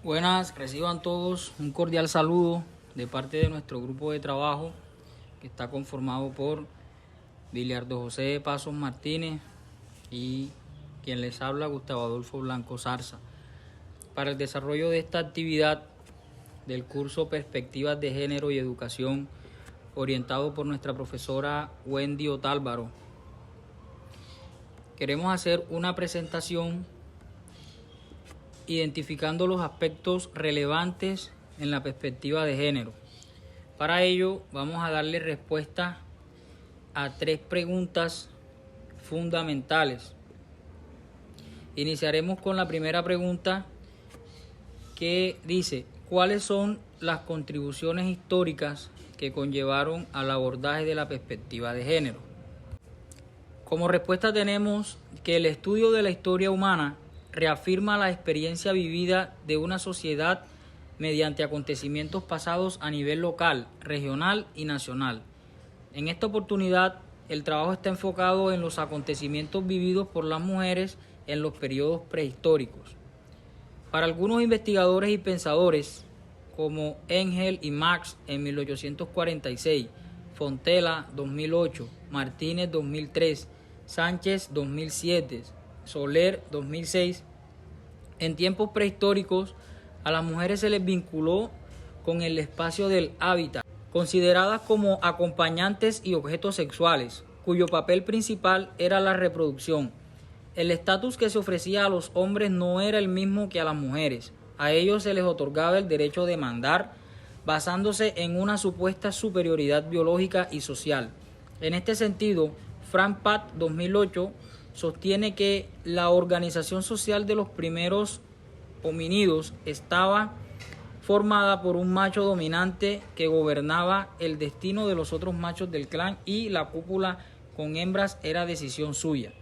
Buenas, reciban todos un cordial saludo de parte de nuestro grupo de trabajo que está conformado por Biliardo José Pasos Martínez y quien les habla, Gustavo Adolfo Blanco Zarza, para el desarrollo de esta actividad del curso Perspectivas de Género y Educación, orientado por nuestra profesora Wendy Otálvaro. Queremos hacer una presentación identificando los aspectos relevantes en la perspectiva de género. Para ello vamos a darle respuesta a 3 preguntas fundamentales. Iniciaremos con la primera pregunta, que dice: ¿cuáles son las contribuciones históricas que conllevaron al abordaje de la perspectiva de género? Como respuesta tenemos que el estudio de la historia humana reafirma la experiencia vivida de una sociedad mediante acontecimientos pasados a nivel local, regional y nacional. En esta oportunidad, el trabajo está enfocado en los acontecimientos vividos por las mujeres en los periodos prehistóricos. Para algunos investigadores y pensadores, como Engel y Marx en 1846, Fontella 2008, Martínez 2003, Sánchez 2007, Soler 2006, en tiempos prehistóricos a las mujeres se les vinculó con el espacio del hábitat, consideradas como acompañantes y objetos sexuales, cuyo papel principal era la reproducción. El estatus que se ofrecía a los hombres no era el mismo que a las mujeres. A ellos se les otorgaba el derecho de mandar, basándose en una supuesta superioridad biológica y social. En este sentido, Frank Patt 2008 sostiene que la organización social de los primeros homínidos estaba formada por un macho dominante que gobernaba el destino de los otros machos del clan, y la cópula con hembras era decisión suya.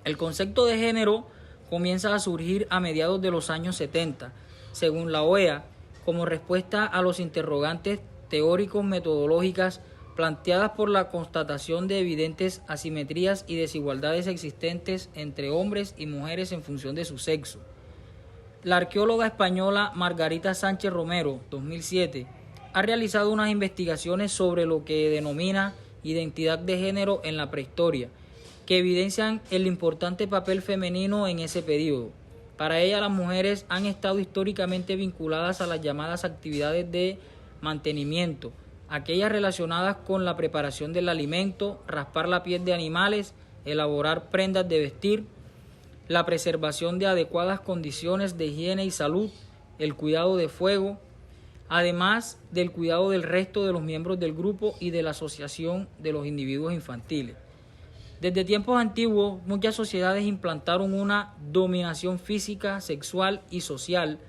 El concepto de género comienza a surgir a mediados de los años 70, según la OEA, como respuesta a los interrogantes teóricos metodológicas planteadas por la constatación de evidentes asimetrías y desigualdades existentes entre hombres y mujeres en función de su sexo. La arqueóloga española Margarita Sánchez Romero, 2007, ha realizado unas investigaciones sobre lo que denomina identidad de género en la prehistoria, que evidencian el importante papel femenino en ese periodo. Para ella, las mujeres han estado históricamente vinculadas a las llamadas actividades de mantenimiento, aquellas relacionadas con la preparación del alimento, raspar la piel de animales, elaborar prendas de vestir, la preservación de adecuadas condiciones de higiene y salud, el cuidado de fuego, además del cuidado del resto de los miembros del grupo y de la asociación de los individuos infantiles. Desde tiempos antiguos, muchas sociedades implantaron una dominación física, sexual y social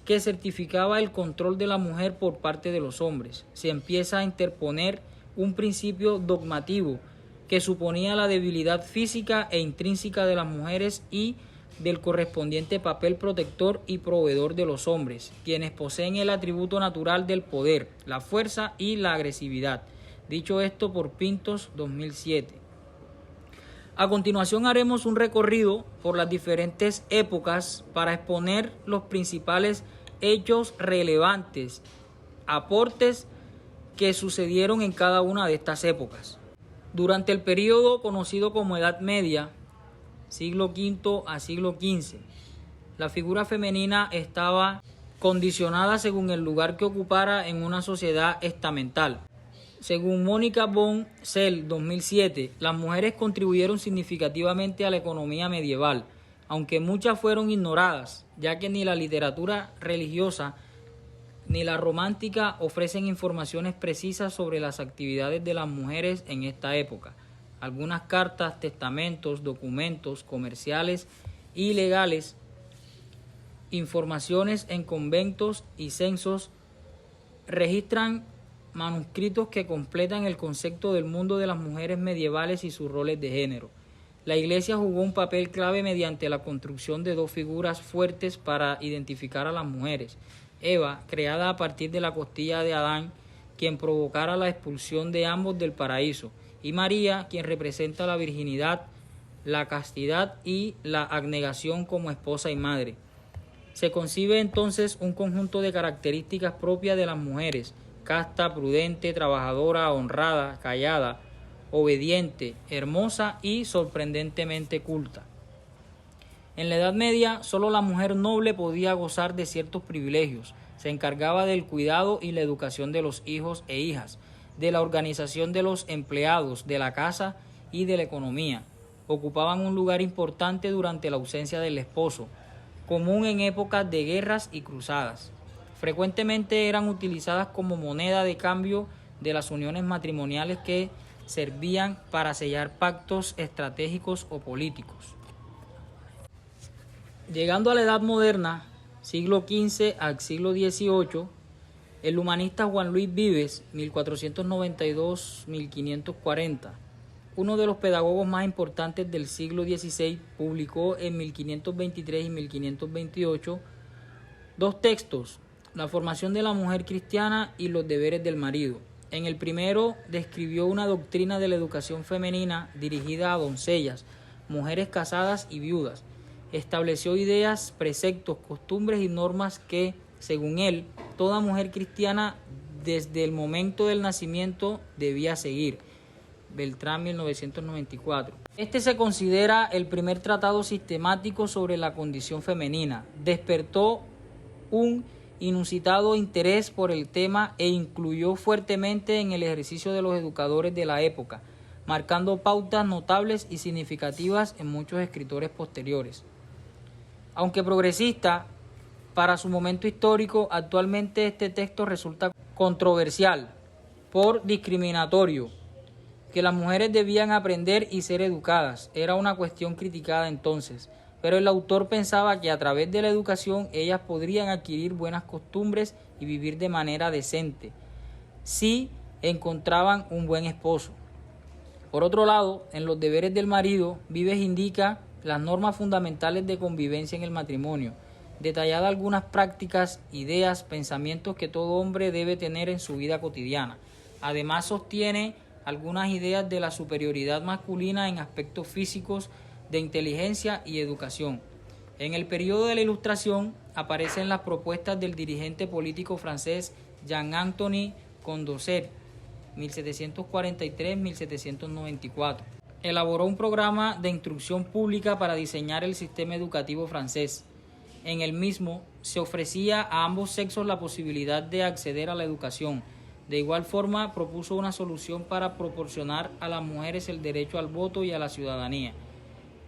que certificaba el control de la mujer por parte de los hombres. Se empieza a interponer un principio dogmativo que suponía la debilidad física e intrínseca de las mujeres y del correspondiente papel protector y proveedor de los hombres, quienes poseen el atributo natural del poder, la fuerza y la agresividad. Dicho esto por Pintos 2007. A continuación haremos un recorrido por las diferentes épocas para exponer los principales hechos relevantes, aportes que sucedieron en cada una de estas épocas. Durante el periodo conocido como Edad Media, siglo V a siglo XV, la figura femenina estaba condicionada según el lugar que ocupara en una sociedad estamental. Según Mónica von Zell 2007, las mujeres contribuyeron significativamente a la economía medieval, aunque muchas fueron ignoradas, ya que ni la literatura religiosa ni la romántica ofrecen informaciones precisas sobre las actividades de las mujeres en esta época. Algunas cartas, testamentos, documentos comerciales y legales, informaciones en conventos y censos registran manuscritos que completan el concepto del mundo de las mujeres medievales y sus roles de género. La Iglesia jugó un papel clave mediante la construcción de 2 figuras fuertes para identificar a las mujeres: Eva, creada a partir de la costilla de Adán, quien provocara la expulsión de ambos del paraíso, y María, quien representa la virginidad, la castidad y la abnegación como esposa y madre. Se concibe entonces un conjunto de características propias de las mujeres: casta, prudente, trabajadora, honrada, callada, obediente, hermosa y sorprendentemente culta. En la Edad Media, solo la mujer noble podía gozar de ciertos privilegios. Se encargaba del cuidado y la educación de los hijos e hijas, de la organización de los empleados, de la casa y de la economía. Ocupaban un lugar importante durante la ausencia del esposo, común en épocas de guerras y cruzadas. Frecuentemente eran utilizadas como moneda de cambio de las uniones matrimoniales que servían para sellar pactos estratégicos o políticos. Llegando a la Edad Moderna, siglo XV al siglo XVIII, el humanista Juan Luis Vives, 1492-1540, uno de los pedagogos más importantes del siglo XVI, publicó en 1523 y 1528 dos textos: La formación de la mujer cristiana y Los deberes del marido. En el primero describió una doctrina de la educación femenina dirigida a doncellas, mujeres casadas y viudas. Estableció ideas, preceptos, costumbres y normas que, según él, toda mujer cristiana desde el momento del nacimiento debía seguir. Beltrán, 1994. Este se considera el primer tratado sistemático sobre la condición femenina. Despertó un inusitado interés por el tema e incluyó fuertemente en el ejercicio de los educadores de la época, marcando pautas notables y significativas en muchos escritores posteriores. Aunque progresista para su momento histórico, actualmente este texto resulta controversial por discriminatorio. Que las mujeres debían aprender y ser educadas era una cuestión criticada entonces, pero el autor pensaba que a través de la educación ellas podrían adquirir buenas costumbres y vivir de manera decente, si encontraban un buen esposo. Por otro lado, en Los deberes del marido, Vives indica las normas fundamentales de convivencia en el matrimonio, detallada algunas prácticas, ideas, pensamientos que todo hombre debe tener en su vida cotidiana. Además, sostiene algunas ideas de la superioridad masculina en aspectos físicos, de inteligencia y educación. En el periodo de la Ilustración aparecen las propuestas del dirigente político francés Jean-Antoine Condorcet, 1743-1794. Elaboró un programa de instrucción pública para diseñar el sistema educativo francés. En el mismo se ofrecía a ambos sexos la posibilidad de acceder a la educación. De igual forma, propuso una solución para proporcionar a las mujeres el derecho al voto y a la ciudadanía.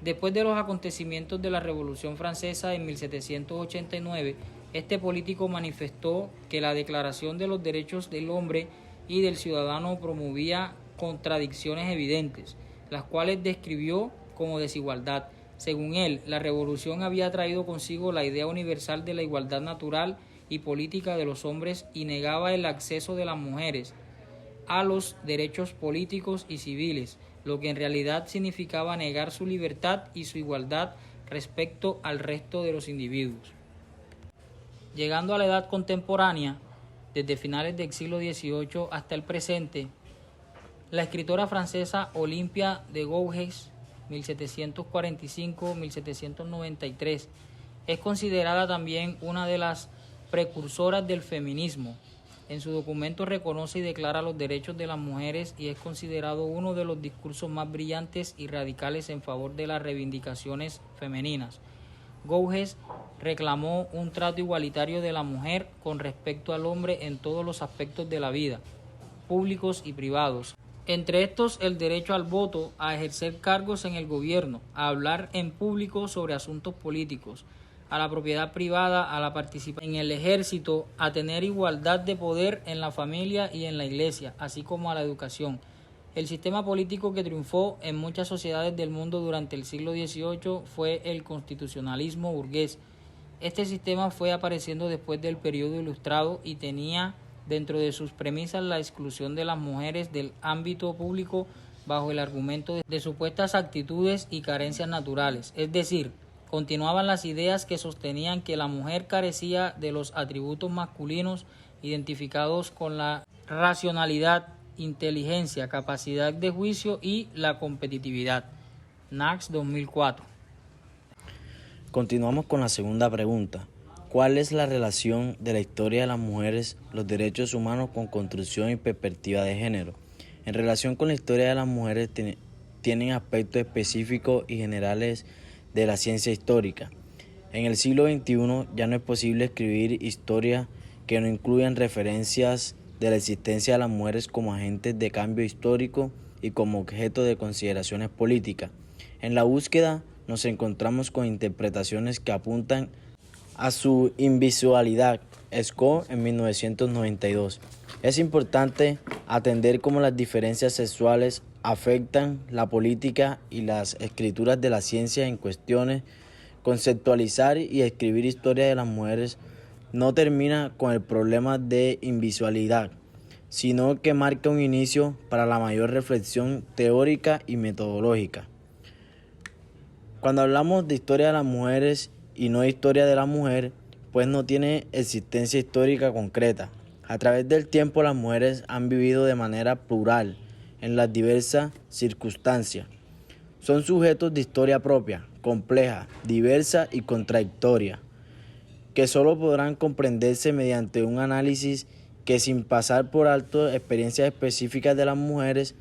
Después de los acontecimientos de la Revolución Francesa en 1789, este político manifestó que la Declaración de los Derechos del Hombre y del Ciudadano promovía contradicciones evidentes, las cuales describió como desigualdad. Según él, la revolución había traído consigo la idea universal de la igualdad natural y política de los hombres y negaba el acceso de las mujeres a los derechos políticos y civiles, lo que en realidad significaba negar su libertad y su igualdad respecto al resto de los individuos. Llegando a la edad contemporánea, desde finales del siglo XVIII hasta el presente, la escritora francesa Olympia de Gouges, 1745-1793, es considerada también una de las precursoras del feminismo. En su documento reconoce y declara los derechos de las mujeres y es considerado uno de los discursos más brillantes y radicales en favor de las reivindicaciones femeninas. Gouges reclamó un trato igualitario de la mujer con respecto al hombre en todos los aspectos de la vida, públicos y privados. Entre estos, el derecho al voto, a ejercer cargos en el gobierno, a hablar en público sobre asuntos políticos, a la propiedad privada, a la participación en el ejército, a tener igualdad de poder en la familia y en la iglesia, así como a la educación. El sistema político que triunfó en muchas sociedades del mundo durante el siglo XVIII fue el constitucionalismo burgués. Este sistema fue apareciendo después del periodo ilustrado y tenía dentro de sus premisas la exclusión de las mujeres del ámbito público bajo el argumento de supuestas actitudes y carencias naturales, es decir, continuaban las ideas que sostenían que la mujer carecía de los atributos masculinos identificados con la racionalidad, inteligencia, capacidad de juicio y la competitividad. Knox, 2004. Continuamos con la segunda pregunta. ¿Cuál es la relación de la historia de las mujeres, los derechos humanos con construcción y perspectiva de género? En relación con la historia de las mujeres, tienen aspectos específicos y generales de la ciencia histórica. En el siglo XXI ya no es posible escribir historia que no incluyan referencias de la existencia de las mujeres como agentes de cambio histórico y como objeto de consideraciones políticas. En la búsqueda nos encontramos con interpretaciones que apuntan a su invisualidad. Esco en 1992. Es importante atender cómo las diferencias sexuales afectan la política y las escrituras de la ciencia en cuestiones. Conceptualizar y escribir historia de las mujeres no termina con el problema de invisualidad, sino que marca un inicio para la mayor reflexión teórica y metodológica. Cuando hablamos de historia de las mujeres y no historia de la mujer, pues no tiene existencia histórica concreta. A través del tiempo las mujeres han vivido de manera plural en las diversas circunstancias. Son sujetos de historia propia, compleja, diversa y contradictoria, que solo podrán comprenderse mediante un análisis que, sin pasar por alto experiencias específicas de las mujeres,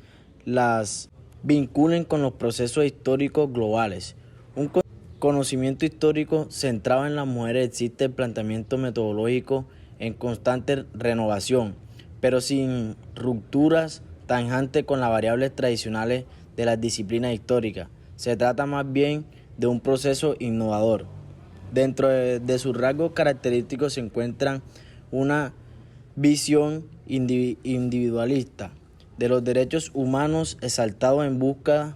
las vinculen con los procesos históricos globales. Un conocimiento histórico centrado en las mujeres existe el planteamiento metodológico en constante renovación, pero sin rupturas tajantes con las variables tradicionales de las disciplinas históricas. Se trata más bien de un proceso innovador. Dentro de sus rasgos característicos se encuentran una visión individualista de los derechos humanos exaltados en busca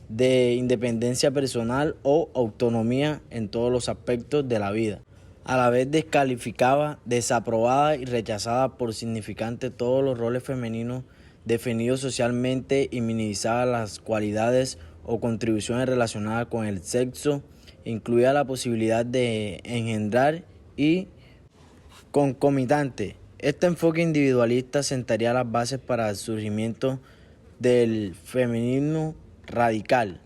de independencia personal o autonomía en todos los aspectos de la vida. A la vez descalificaba, desaprobada y rechazada por significante todos los roles femeninos definidos socialmente y minimizaba las cualidades o contribuciones relacionadas con el sexo, incluida la posibilidad de engendrar y concomitante. Este enfoque individualista sentaría las bases para el surgimiento del feminismo radical,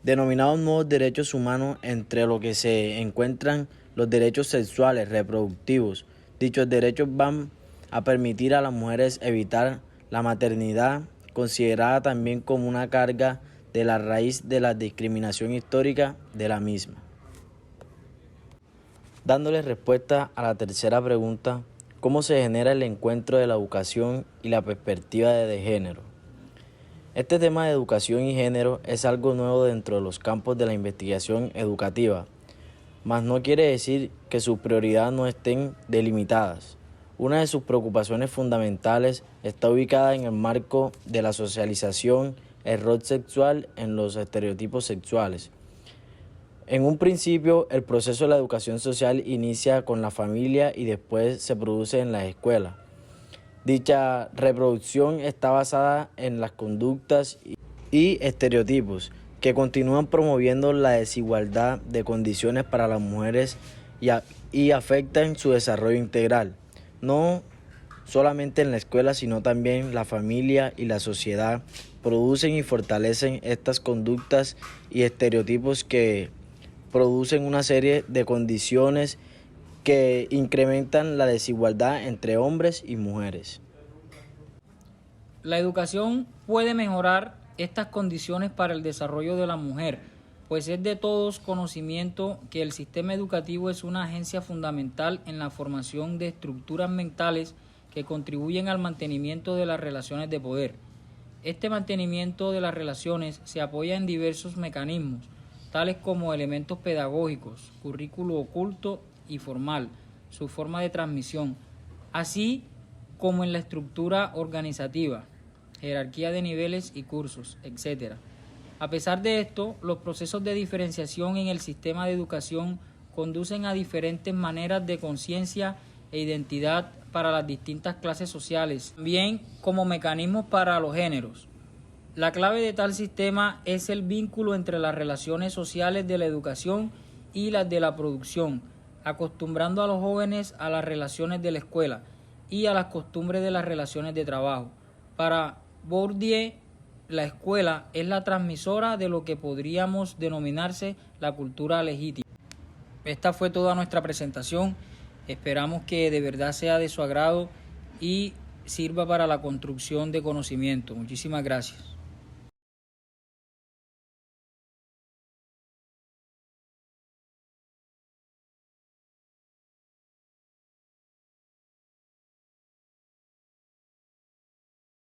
denominados nuevos derechos humanos, entre los que se encuentran los derechos sexuales reproductivos. Dichos derechos van a permitir a las mujeres evitar la maternidad, considerada también como una carga de la raíz de la discriminación histórica de la misma. Dándole respuesta a la tercera pregunta, ¿cómo se genera el encuentro de la educación y la perspectiva de género? Este tema de educación y género es algo nuevo dentro de los campos de la investigación educativa, mas no quiere decir que sus prioridades no estén delimitadas. Una de sus preocupaciones fundamentales está ubicada en el marco de la socialización, el rol sexual en los estereotipos sexuales. En un principio, el proceso de la educación social inicia con la familia y después se produce en la escuela. Dicha reproducción está basada en las conductas y estereotipos que continúan promoviendo la desigualdad de condiciones para las mujeres y afectan su desarrollo integral, no solamente en la escuela, sino también la familia y la sociedad producen y fortalecen estas conductas y estereotipos que producen una serie de condiciones que incrementan la desigualdad entre hombres y mujeres. La educación puede mejorar estas condiciones para el desarrollo de la mujer, pues es de todos conocimiento que el sistema educativo es una agencia fundamental en la formación de estructuras mentales que contribuyen al mantenimiento de las relaciones de poder. Este mantenimiento de las relaciones se apoya en diversos mecanismos, tales como elementos pedagógicos, currículo oculto y formal, su forma de transmisión, así como en la estructura organizativa, jerarquía de niveles y cursos, etc. A pesar de esto, los procesos de diferenciación en el sistema de educación conducen a diferentes maneras de conciencia e identidad para las distintas clases sociales, también como mecanismos para los géneros. La clave de tal sistema es el vínculo entre las relaciones sociales de la educación y las de la producción, acostumbrando a los jóvenes a las relaciones de la escuela y a las costumbres de las relaciones de trabajo. Para Bourdieu, la escuela es la transmisora de lo que podríamos denominarse la cultura legítima. esta fue toda nuestra presentación. Esperamos que de verdad sea de su agrado y sirva para la construcción de conocimiento. Muchísimas gracias.